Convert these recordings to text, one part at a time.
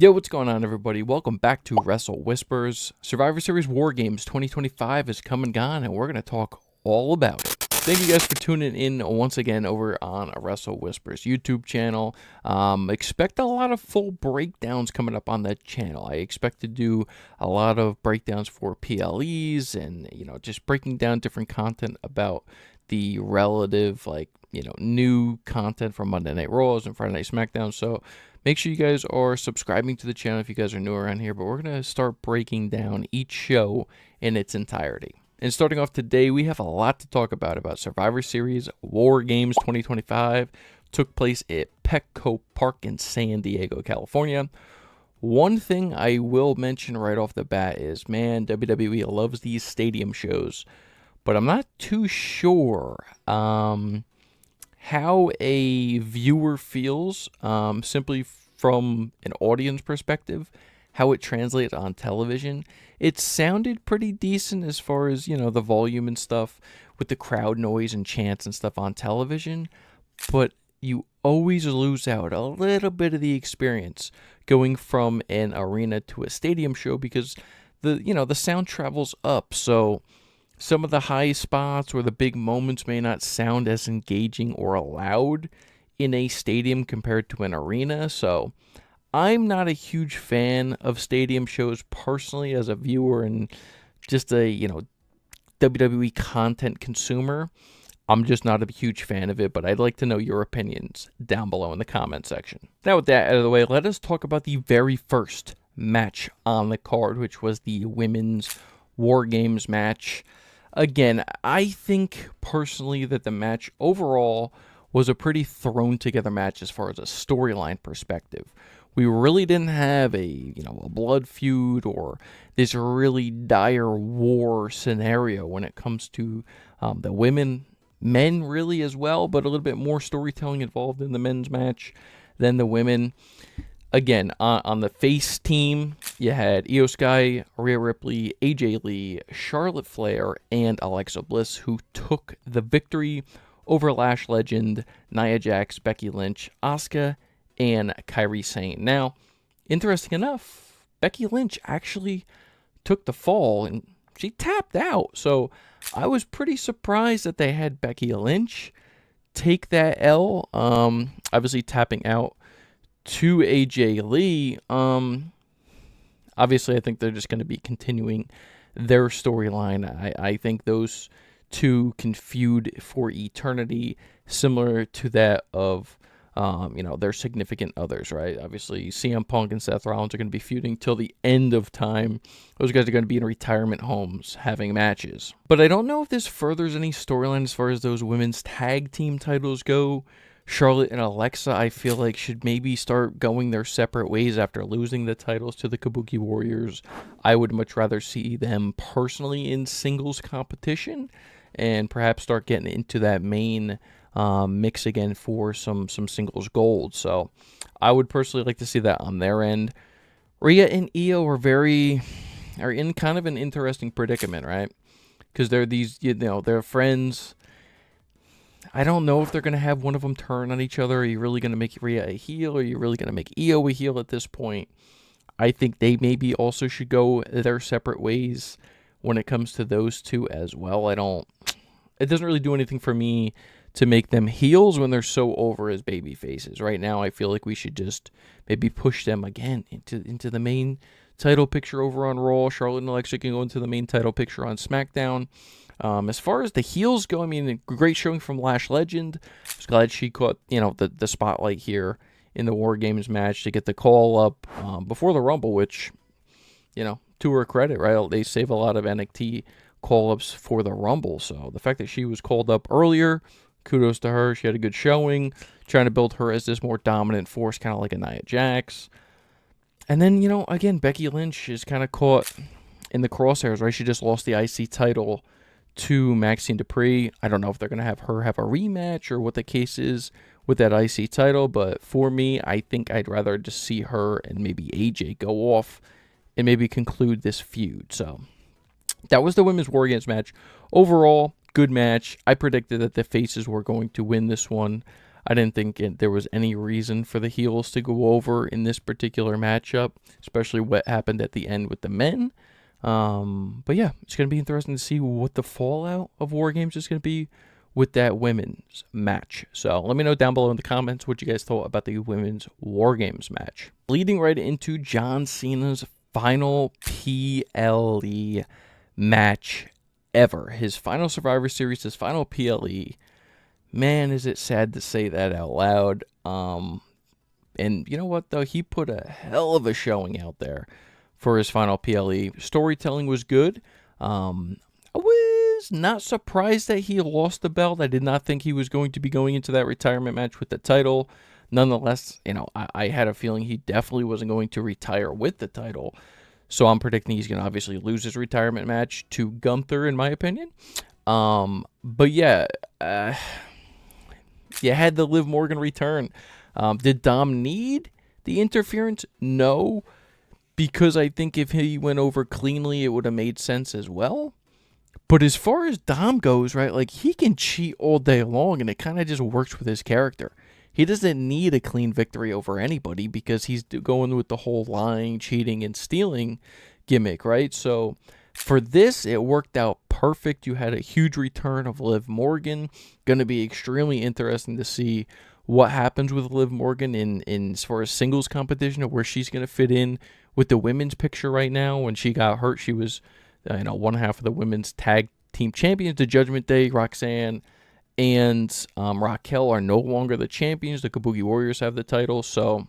Yo, what's going on, everybody? Welcome back to Wrestle Whispers. Survivor Series WarGames 2025 is come and gone, and we're going to talk all about it. Thank you guys for tuning in once again over on Wrestle Whispers YouTube channel. Expect a lot of full breakdowns coming up on that channel. I expect to do a lot of breakdowns for PLEs and, just breaking down different content about the relative, new content from Monday Night Raws and Friday Night SmackDown. So make sure you guys are subscribing to the channel if you guys are new around here, but we're going to start breaking down each show in its entirety. And starting off today, we have a lot to talk about Survivor Series WarGames 2025. Took place at Petco Park in San Diego, California. One thing I will mention right off the bat is, man, WWE loves these stadium shows, but I'm not too sure how a viewer feels simply from an audience perspective, how it translates on television. It sounded pretty decent as far as, the volume and stuff with the crowd noise and chants and stuff on television, but you always lose out a little bit of the experience going from an arena to a stadium show because the sound travels up. So some of the high spots or the big moments may not sound as engaging or loud in a stadium compared to an arena. So I'm not a huge fan of stadium shows personally as a viewer and just a, WWE content consumer. I'm just not a huge fan of it, but I'd like to know your opinions down below in the comment section. Now with that out of the way, let us talk about the very first match on the card, which was the women's WarGames match. Again, I think personally that the match overall was a pretty thrown together match as far as a storyline perspective. We really didn't have a blood feud or this really dire war scenario when it comes to the women, men really as well, but a little bit more storytelling involved in the men's match than the women. Again, on the face team, you had Io Sky, Rhea Ripley, AJ Lee, Charlotte Flair, and Alexa Bliss, who took the victory over Lash Legend, Nia Jax, Becky Lynch, Asuka, and Kairi Sane. Now, interesting enough, Becky Lynch actually took the fall, and she tapped out. So I was pretty surprised that they had Becky Lynch take that L, obviously tapping out to AJ Lee. Obviously, I think they're just going to be continuing their storyline. I think those two can feud for eternity, similar to that of their significant others, right? Obviously, CM Punk and Seth Rollins are going to be feuding till the end of time. Those guys are going to be in retirement homes having matches. But I don't know if this furthers any storyline as far as those women's tag team titles go. Charlotte and Alexa, I feel like, should maybe start going their separate ways after losing the titles to the Kabuki Warriors. I would much rather see them personally in singles competition and perhaps start getting into that main mix again for some singles gold. So I would personally like to see that on their end. Rhea and Io are in kind of an interesting predicament, right? Because they're these, they're friends. I don't know if they're going to have one of them turn on each other. Are you really going to make Rhea a heel? Or are you really going to make Io a heel at this point? I think they maybe also should go their separate ways when it comes to those two as well. It doesn't really do anything for me to make them heels when they're so over as baby faces. Right now, I feel like we should just maybe push them again into the main title picture over on Raw. Charlotte and Alexa can go into the main title picture on SmackDown. As far as the heels go, I mean, a great showing from Lash Legend. I was glad she caught, the spotlight here in the WarGames match to get the call up before the Rumble, which, to her credit, right? They save a lot of NXT call-ups for the Rumble. So the fact that she was called up earlier, kudos to her. She had a good showing, trying to build her as this more dominant force, kind of like a Nia Jax. And then, again, Becky Lynch is kind of caught in the crosshairs, right? She just lost the IC title to Maxine Dupree. I don't know if they're going to have her have a rematch or what the case is with that IC title, but for me, I think I'd rather just see her and maybe AJ go off and maybe conclude this feud. So that was the women's WarGames match. Overall, good match. I predicted that the faces were going to win this one. I didn't think there was any reason for the heels to go over in this particular matchup, especially what happened at the end with the men. But yeah, it's going to be interesting to see what the fallout of WarGames is going to be with that women's match. So let me know down below in the comments what you guys thought about the women's WarGames match. Leading right into John Cena's final PLE match ever. His final Survivor Series, his final PLE. Man, is it sad to say that out loud. And you know what, though? He put a hell of a showing out there for his final PLE. Storytelling was good. I was not surprised that he lost the belt. I did not think he was going to be going into that retirement match with the title. Nonetheless, I had a feeling he definitely wasn't going to retire with the title. So I'm predicting he's going to obviously lose his retirement match to Gunther, in my opinion. But yeah, you had the Liv Morgan return. Did Dom need the interference? No, because I think if he went over cleanly, it would have made sense as well. But as far as Dom goes, right, like, he can cheat all day long, and it kind of just works with his character. He doesn't need a clean victory over anybody because he's going with the whole lying, cheating, and stealing gimmick, right? So for this, it worked out perfect. You had a huge return of Liv Morgan. Going to be extremely interesting to see what happens with Liv Morgan in as far as singles competition, or where she's going to fit in with the women's picture right now. When she got hurt, she was one half of the women's tag team champions. The Judgment Day, Roxanne and Raquel are no longer the champions. The Kabuki Warriors have the title. So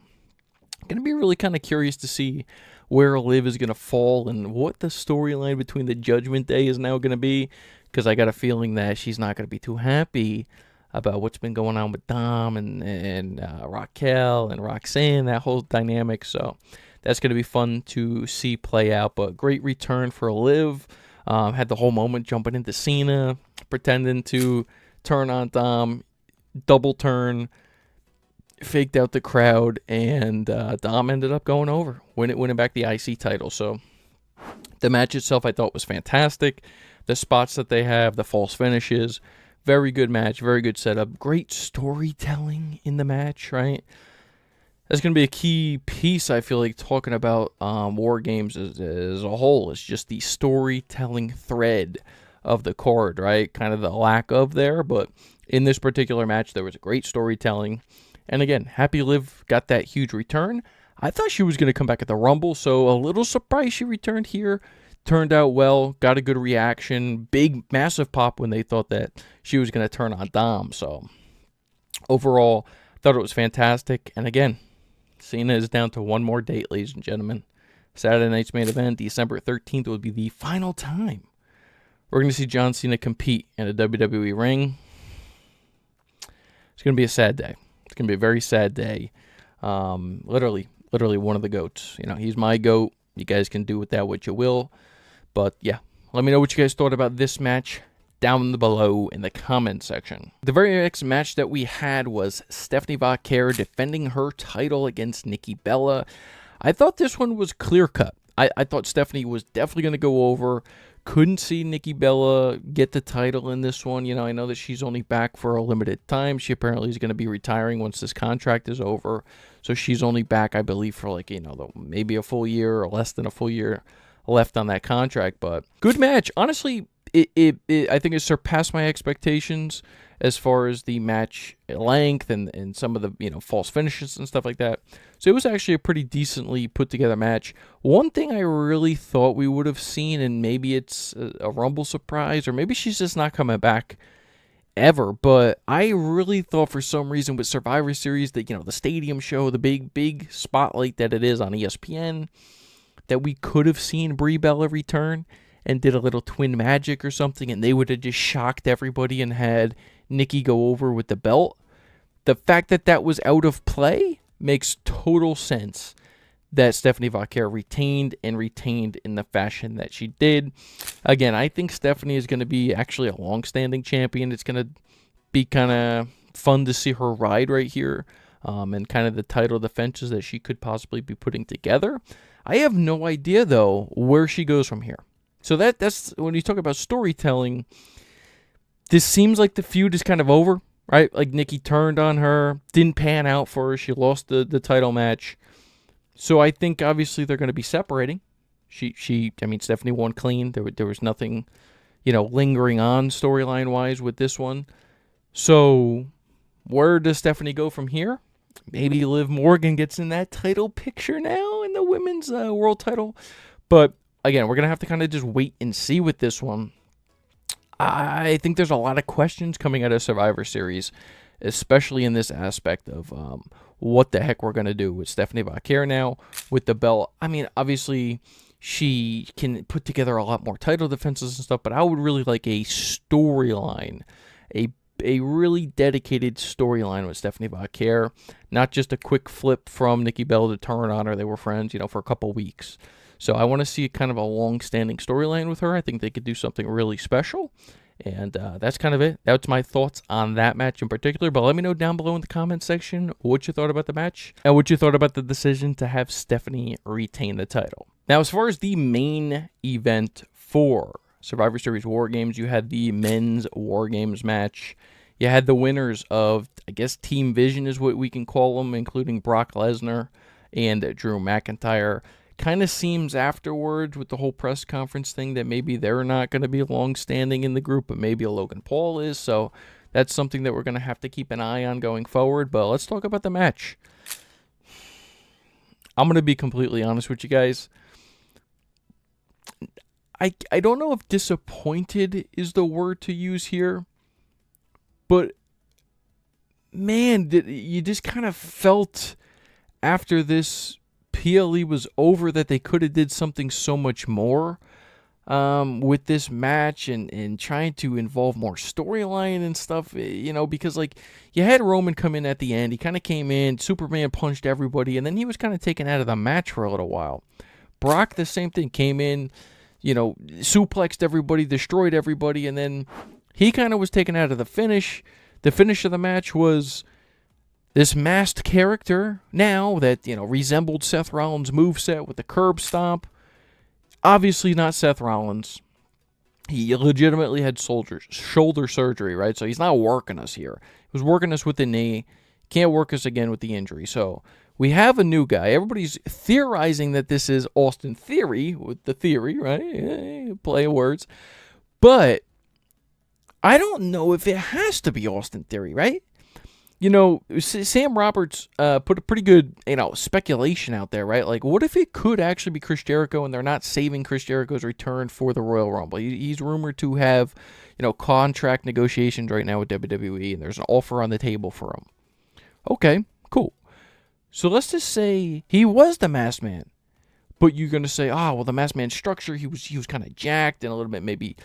going to be really kind of curious to see where Liv is going to fall and what the storyline between the Judgment Day is now going to be, because I got a feeling that she's not going to be too happy about what's been going on with Dom and Raquel and Roxanne, that whole dynamic. So that's going to be fun to see play out. But great return for Liv. Had the whole moment jumping into Cena, pretending to turn on Dom, double turn, faked out the crowd, and Dom ended up going over, winning back the IC title. So the match itself I thought was fantastic. The spots that they have, the false finishes, very good match, very good setup, great storytelling in the match, right? That's going to be a key piece, I feel like, talking about WarGames as a whole. It's just the storytelling thread of the card, right? Kind of the lack of there, but in this particular match, there was great storytelling. And again, happy Liv got that huge return. I thought she was going to come back at the Rumble, so a little surprised she returned here. Turned out well, got a good reaction, big, massive pop when they thought that she was going to turn on Dom. So overall, thought it was fantastic. And again, Cena is down to one more date, ladies and gentlemen. Saturday night's main event, December 13th, will be the final time we're going to see John Cena compete in a WWE ring. It's going to be a sad day. It's going to be a very sad day. Literally one of the GOATs. He's my GOAT. You guys can do with that what you will. But yeah, let me know what you guys thought about this match down below in the comment section. The very next match that we had was Stephanie Vaquer defending her title against Nikki Bella. I thought this one was clear-cut. I thought Stephanie was definitely going to go over. Couldn't see Nikki Bella get the title in this one. I know that she's only back for a limited time. She apparently is going to be retiring once this contract is over. So she's only back, I believe, for maybe a full year or less than a full year left on that contract. But good match. Honestly, I think it surpassed my expectations as far as the match length and some of the false finishes and stuff like that. So it was actually a pretty decently put together match. One thing I really thought we would have seen, and maybe it's a Rumble surprise, or maybe she's just not coming back ever, but I really thought for some reason with Survivor Series that the stadium show, the big spotlight that it is on ESPN, that we could have seen Brie Bella return and did a little twin magic or something, and they would have just shocked everybody and had Nikki go over with the belt. The fact that that was out of play makes total sense that Stephanie Vaquer retained in the fashion that she did. Again, I think Stephanie is going to be actually a long-standing champion. It's going to be kind of fun to see her ride right here, and kind of the title defenses that she could possibly be putting together. I have no idea, though, where she goes from here. So that's when you talk about storytelling, this seems like the feud is kind of over, right? Like Nikki turned on her, didn't pan out for her. She lost the title match. So I think obviously they're going to be separating. I mean, Stephanie won clean. There was nothing, lingering on storyline wise with this one. So where does Stephanie go from here? Maybe Liv Morgan gets in that title picture now in the women's world title. But again, we're going to have to kind of just wait and see with this one. I think there's a lot of questions coming out of Survivor Series, especially in this aspect of what the heck we're going to do with Stephanie Vaquer now with the belt. I mean, obviously, she can put together a lot more title defenses and stuff, but I would really like a storyline, a really dedicated storyline with Stephanie Vaquer, not just a quick flip from Nikki Bella to turn on her. They were friends, for a couple weeks. So I want to see kind of a long-standing storyline with her. I think they could do something really special. And that's kind of it. That's my thoughts on that match in particular. But let me know down below in the comments section what you thought about the match and what you thought about the decision to have Stephanie retain the title. Now, as far as the main event for Survivor Series WarGames, you had the men's WarGames match. You had the winners of, I guess, Team Vision is what we can call them, including Brock Lesnar and Drew McIntyre. Kind of seems afterwards with the whole press conference thing that maybe they're not going to be long-standing in the group, but maybe Logan Paul is. So that's something that we're going to have to keep an eye on going forward. But let's talk about the match. I'm going to be completely honest with you guys. I don't know if disappointed is the word to use here, but man, you just kind of felt after this PLE was over that they could have did something so much more with this match and trying to involve more storyline and stuff, because like you had Roman come in at the end. He kind of came in, Superman punched everybody, and then he was kind of taken out of the match for a little while. Brock, the same thing, came in, suplexed everybody, destroyed everybody, and then he kind of was taken out of the finish. The finish of the match was this masked character now that, resembled Seth Rollins' moveset with the curb stomp. Obviously not Seth Rollins. He legitimately had shoulder surgery, right? So he's not working us here. He was working us with the knee. Can't work us again with the injury. So we have a new guy. Everybody's theorizing that this is Austin Theory with the theory, right? Play of words. But I don't know if it has to be Austin Theory, right? Sam Roberts put a pretty good, speculation out there, right? Like, what if it could actually be Chris Jericho and they're not saving Chris Jericho's return for the Royal Rumble? He's rumored to have, contract negotiations right now with WWE, and there's an offer on the table for him. Okay, cool. So let's just say he was the Masked Man. But you're going to say, the Masked Man structure, he was kind of jacked and a little bit maybe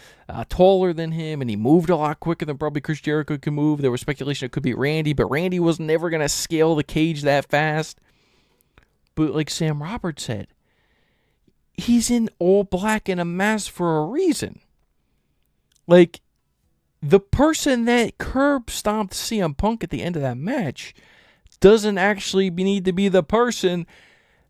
taller than him, and he moved a lot quicker than probably Chris Jericho could move. There was speculation it could be Randy, but Randy was never going to scale the cage that fast. But like Sam Roberts said, he's in all black and a mask for a reason. Like, the person that curb stomped CM Punk at the end of that match doesn't actually need to be the person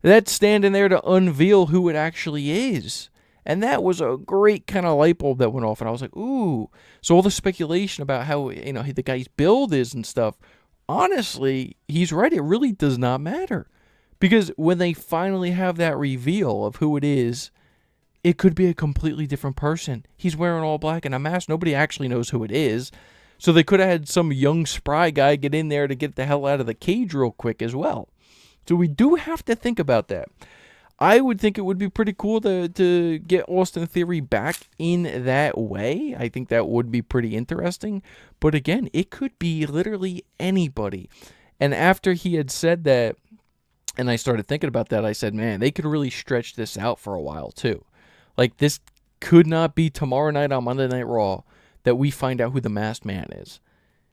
that's standing there to unveil who it actually is. And that was a great kind of light bulb that went off. And I was like, ooh. So all the speculation about how, the guy's build is and stuff, honestly, he's right. It really does not matter. Because when they finally have that reveal of who it is, it could be a completely different person. He's wearing all black and a mask. Nobody actually knows who it is. So they could have had some young spry guy get in there to get the hell out of the cage real quick as well. So we do have to think about that. I would think it would be pretty cool to get Austin Theory back in that way. I think that would be pretty interesting. But again, it could be literally anybody. And after he had said that, and I started thinking about that, I said, man, they could really stretch this out for a while too. Like, this could not be tomorrow night on Monday Night Raw that we find out who the Masked Man is.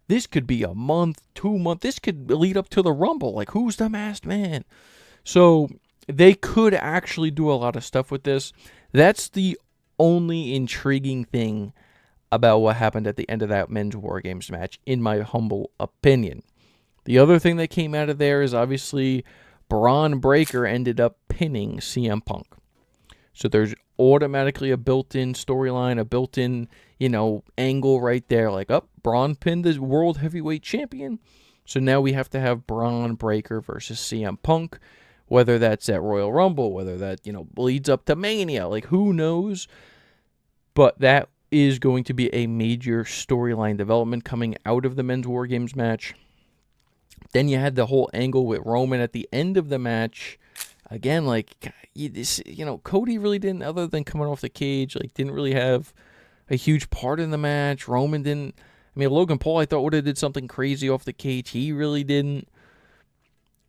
This could be a month, 2 months. This could lead up to the Rumble. Like, who's the Masked Man? So they could actually do a lot of stuff with this. That's the only intriguing thing about what happened at the end of that men's WarGames match, in my humble opinion. The other thing that came out of there is obviously Braun Breaker ended up pinning CM Punk. So there's automatically a built-in storyline, a built-in, angle right there. Like, Braun pinned the World Heavyweight Champion. So now we have to have Braun Breaker versus CM Punk, whether that's at Royal Rumble, whether that, leads up to Mania. Like, who knows? But that is going to be a major storyline development coming out of the Men's War Games match. Then you had the whole angle with Roman at the end of the match. Again, Cody really didn't, other than coming off the cage, didn't really have a huge part in the match. Roman didn't. I mean, Logan Paul, I thought, would have did something crazy off the cage. He really didn't.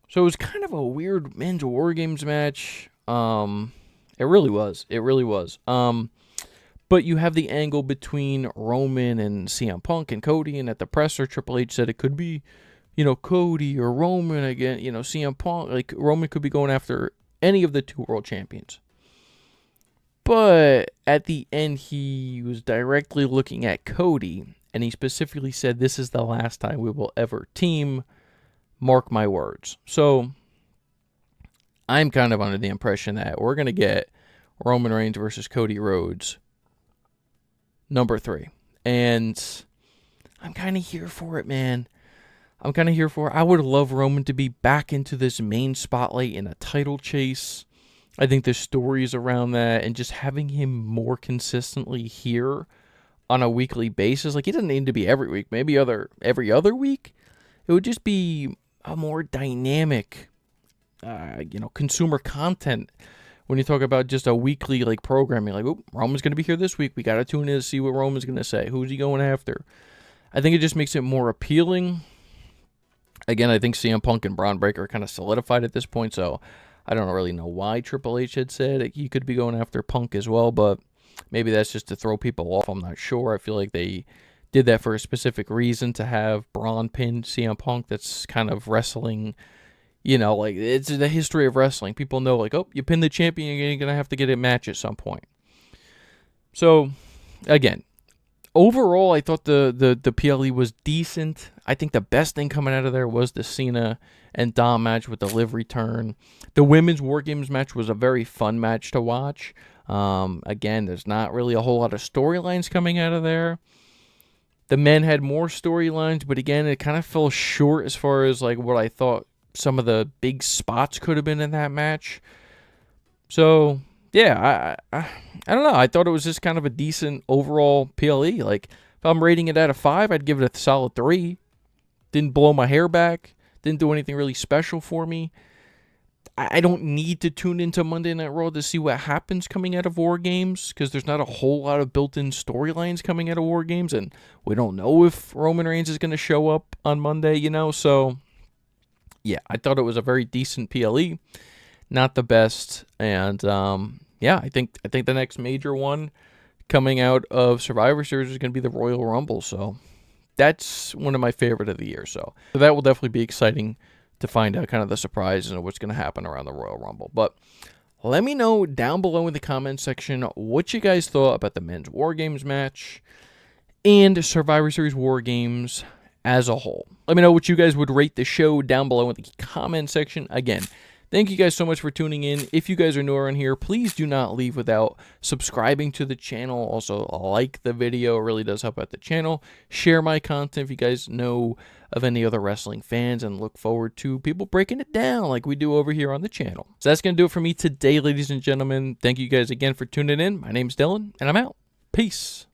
So it was kind of a weird Men's War Games match. It really was. It really was. But you have the angle between Roman and CM Punk and Cody, and at the presser, Triple H said it could be, Cody or Roman again, CM Punk. Roman could be going after any of the two world champions. But at the end, he was directly looking at Cody, and he specifically said, "This is the last time we will ever team. Mark my words." So I'm kind of under the impression that we're going to get Roman Reigns versus Cody Rhodes number 3. And I'm kind of here for it, man. I'm kind of here for it. I would love Roman to be back into this main spotlight in a title chase. I think the stories around that and just having him more consistently here on a weekly basis. He doesn't need to be every week. Maybe every other week. It would just be a more dynamic, consumer content. When you talk about just a weekly programming, Roman's going to be here this week. We got to tune in to see what Roman's going to say. Who's he going after? I think it just makes it more appealing. Again, I think CM Punk and Braun Breaker are kind of solidified at this point, so I don't really know why Triple H had said he could be going after Punk as well, but maybe that's just to throw people off. I'm not sure. I feel like they did that for a specific reason, to have Braun pin CM Punk. That's kind of wrestling, it's the history of wrestling. People know, you pin the champion, you're going to have to get a match at some point. So, again, overall, I thought the PLE was decent. I think the best thing coming out of there was the Cena and Dom match with the Liv return. The Women's War Games match was a very fun match to watch. Again, there's not really a whole lot of storylines coming out of there. The men had more storylines, but again, it kind of fell short as far as what I thought some of the big spots could have been in that match. So yeah, I don't know. I thought it was just kind of a decent overall PLE. If I'm rating it out of 5, I'd give it a solid 3. Didn't blow my hair back. Didn't do anything really special for me. I don't need to tune into Monday Night Raw to see what happens coming out of War Games, because there's not a whole lot of built-in storylines coming out of War Games, and we don't know if Roman Reigns is going to show up on Monday, So, yeah, I thought it was a very decent PLE. Not the best, and I think the next major one coming out of Survivor Series is going to be the Royal Rumble. So that's one of my favorite of the year. So that will definitely be exciting to find out kind of the surprises and what's going to happen around the Royal Rumble. But let me know down below in the comment section what you guys thought about the Men's War Games match and Survivor Series War Games as a whole. Let me know what you guys would rate the show down below in the comment section. Again, thank you guys so much for tuning in. If you guys are new around here, please do not leave without subscribing to the channel. Also, like the video. It really does help out the channel. Share my content if you guys know of any other wrestling fans, and look forward to people breaking it down like we do over here on the channel. So that's going to do it for me today, ladies and gentlemen. Thank you guys again for tuning in. My name's Dylan, and I'm out. Peace.